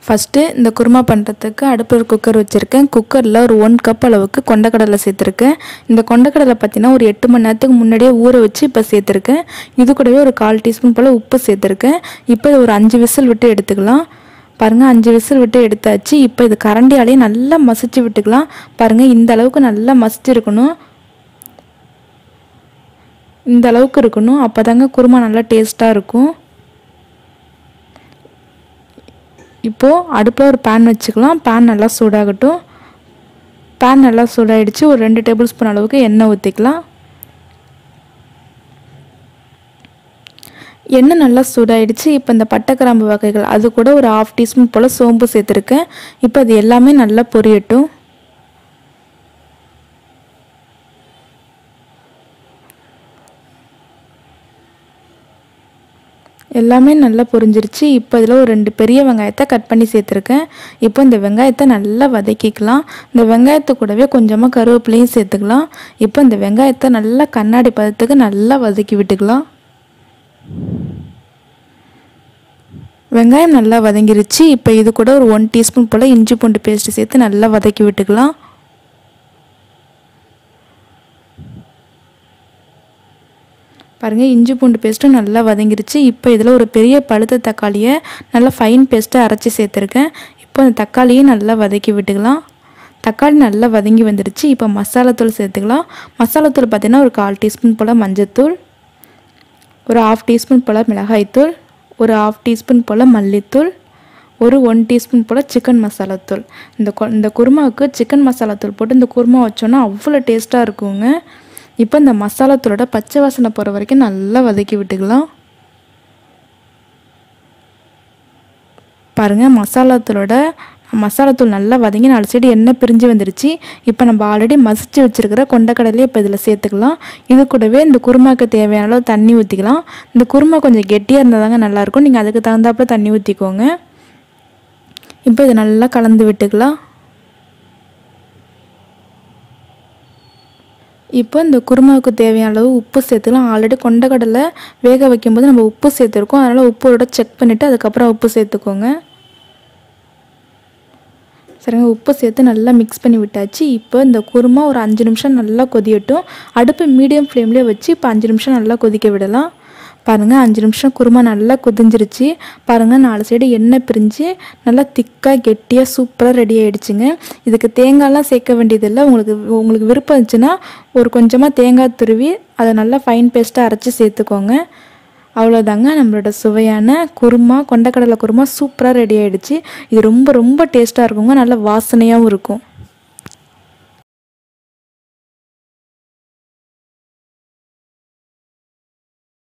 First இந்த குருமா பண்ணுறதுக்கு அடுப்பில் ஒரு குக்கர் வச்சுருக்கேன். குக்கரில் ஒரு 1 கப் அளவுக்கு கொண்டக்கடலை சேர்த்துருக்கேன். இந்த கொண்டக்கடலை பார்த்திங்கன்னா ஒரு 8 மணி நேரத்துக்கு முன்னாடியே ஊற வச்சு இப்போ சேர்த்துருக்கேன். இது கூடவே ஒரு 1/4 டீஸ்பூன் போல் உப்பு சேர்த்துருக்கேன். இப்போ ஒரு 5 விசில் விட்டு எடுத்துக்கலாம். பாருங்கள் 5 விசில் விட்டு எடுத்தாச்சு. இப்போ இது கரண்டியாலேயே நல்லா மசிச்சு விட்டுக்கலாம். பாருங்கள் இந்த அளவுக்கு நல்லா மசிச்சு இருக்கணும். இந்த அளவுக்கு இருக்கணும். அப்போ தாங்க குருமா நல்லா டேஸ்ட்டாக இருக்கும். இப்போது அடுப்பில் ஒரு பேன் வச்சுக்கலாம். பேன் நல்லா சூடாகட்டும். பேன் நல்லா சூடாகிடுச்சு. ஒரு 2 டேபிள் ஸ்பூன் அளவுக்கு எண்ணெய் ஊற்றிக்கலாம். எண்ணெய் நல்லா சூடாகிடுச்சு. இப்போ இந்த பட்டை கிராம்பு வகைகள் அது கூட ஒரு 1/2 டீஸ்பூன் போல் சோம்பு சேர்த்துருக்கேன். இப்போ அது எல்லாமே நல்லா பொரியட்டும். எல்லாமே நல்லா பொரிஞ்சிருச்சு. இப்போ இதில் ஒரு 2 பெரிய வெங்காயத்தை கட் பண்ணி சேர்த்துருக்கேன். இப்போ இந்த வெங்காயத்தை நல்லா வதக்கிக்கலாம். இந்த வெங்காயத்தை கூடவே கொஞ்சமாக கருவேப்பிலையும் சேர்த்துக்கலாம். இப்போ இந்த வெங்காயத்தை நல்லா கண்ணாடி பதத்துக்கு நல்லா வதக்கி விட்டுக்கலாம். வெங்காயம் நல்லா வதங்கிருச்சு. இப்போ இது கூட ஒரு 1 டீஸ்பூன் போல் இஞ்சி பூண்டு பேஸ்ட்டு சேர்த்து நல்லா வதக்கி விட்டுக்கலாம். பாருங்கள் இஞ்சி பூண்டு பேஸ்ட்டும் நல்லா வதங்கிருச்சு. இப்போ இதில் ஒரு பெரிய பழுத்த தக்காளியை நல்லா ஃபைன் பேஸ்ட்டாக அரைச்சி சேர்த்துருக்கேன். இப்போ அந்த தக்காளியும் நல்லா வதக்கி விட்டுக்கலாம். தக்காளி நல்லா வதங்கி வந்துருச்சு. இப்போ மசாலாத்தூள் சேர்த்துக்கலாம். மசாலாத்தூள் பார்த்திங்கன்னா ஒரு 1/4 டீஸ்பூன் போல் மஞ்சத்தூள், ஒரு 1/2 டீஸ்பூன் போல் மிளகாய்த்தூள், ஒரு 1/2 டீஸ்பூன் போல் மல்லித்தூள், ஒரு 1 டீஸ்பூன் போல் சிக்கன் மசாலாத்தூள். இந்த குருமாவுக்கு சிக்கன் மசாலாத்தூள் போட்டு இந்த குருமா வச்சோன்னா அவ்வளோ டேஸ்ட்டாக இருக்குங்க. இப்போ இந்த மசாலாத்தூளோட பச்சை வாசனை போகிற வரைக்கும் நல்லா வதக்கி விட்டுக்கலாம். பாருங்கள் மசாலாத்தூள் நல்லா வதங்கி 4 சைடு எண்ணெய் பிரிஞ்சு வந்துருச்சு. இப்போ நம்ம ஆல்ரெடி மசிச்சு வச்சுருக்கிற கொண்டக்கடலையே இப்போ இதில் சேர்த்துக்கலாம். இது கூடவே இந்த குருமாவுக்கு தேவையான அளவு தண்ணி ஊற்றிக்கலாம். இந்த குருமா கொஞ்சம் கெட்டியாக இருந்தால் தாங்க நல்லாயிருக்கும். நீங்கள் அதுக்கு தகுந்தாப்புல தண்ணி ஊற்றிக்கோங்க. இப்போ இதை நல்லா கலந்து விட்டுக்கலாம். இப்போ இந்த குருமாவுக்கு தேவையான அளவு உப்பு சேர்த்துக்கலாம். ஆல்ரெடி கொண்டக்கடலை வேக வைக்கும்போது நம்ம உப்பு சேர்த்துருக்கோம். அதனால் உப்போட செக் பண்ணிவிட்டு அதுக்கப்புறம் உப்பு சேர்த்துக்கோங்க. சரிங்க, உப்பு சேர்த்து நல்லா மிக்ஸ் பண்ணி விட்டாச்சு. இப்போ இந்த குருமா ஒரு 5 நிமிஷம் நல்லா கொதியட்டும். அடுப்பு மீடியம் ஃப்ளேம்லேயே வச்சு இப்போ 5 நிமிஷம் நல்லா கொதிக்க விடலாம். பாருங்கள் 5 நிமிஷம் குருமா நல்லா கொதிஞ்சிருச்சு. பாருங்கள் 4 சைடு எண்ணெய் பிரிஞ்சு நல்லா திக்காக கெட்டியாக சூப்பராக ரெடி ஆகிடுச்சுங்க. இதுக்கு தேங்காய்லாம் சேர்க்க வேண்டியதில்லை. உங்களுக்கு விருப்பம் இருந்துச்சுன்னா ஒரு கொஞ்சமாக தேங்காய் துருவி அதை நல்லா ஃபைன் பேஸ்ட்டாக அரைச்சி சேர்த்துக்கோங்க. அவ்வளோதாங்க, நம்மளோட சுவையான குருமா, கொண்டக்கடலை குருமா சூப்பராக ரெடி ஆகிடுச்சு. இது ரொம்ப ரொம்ப டேஸ்ட்டாக இருக்குங்க. நல்லா வாசனையாகவும் இருக்கும்.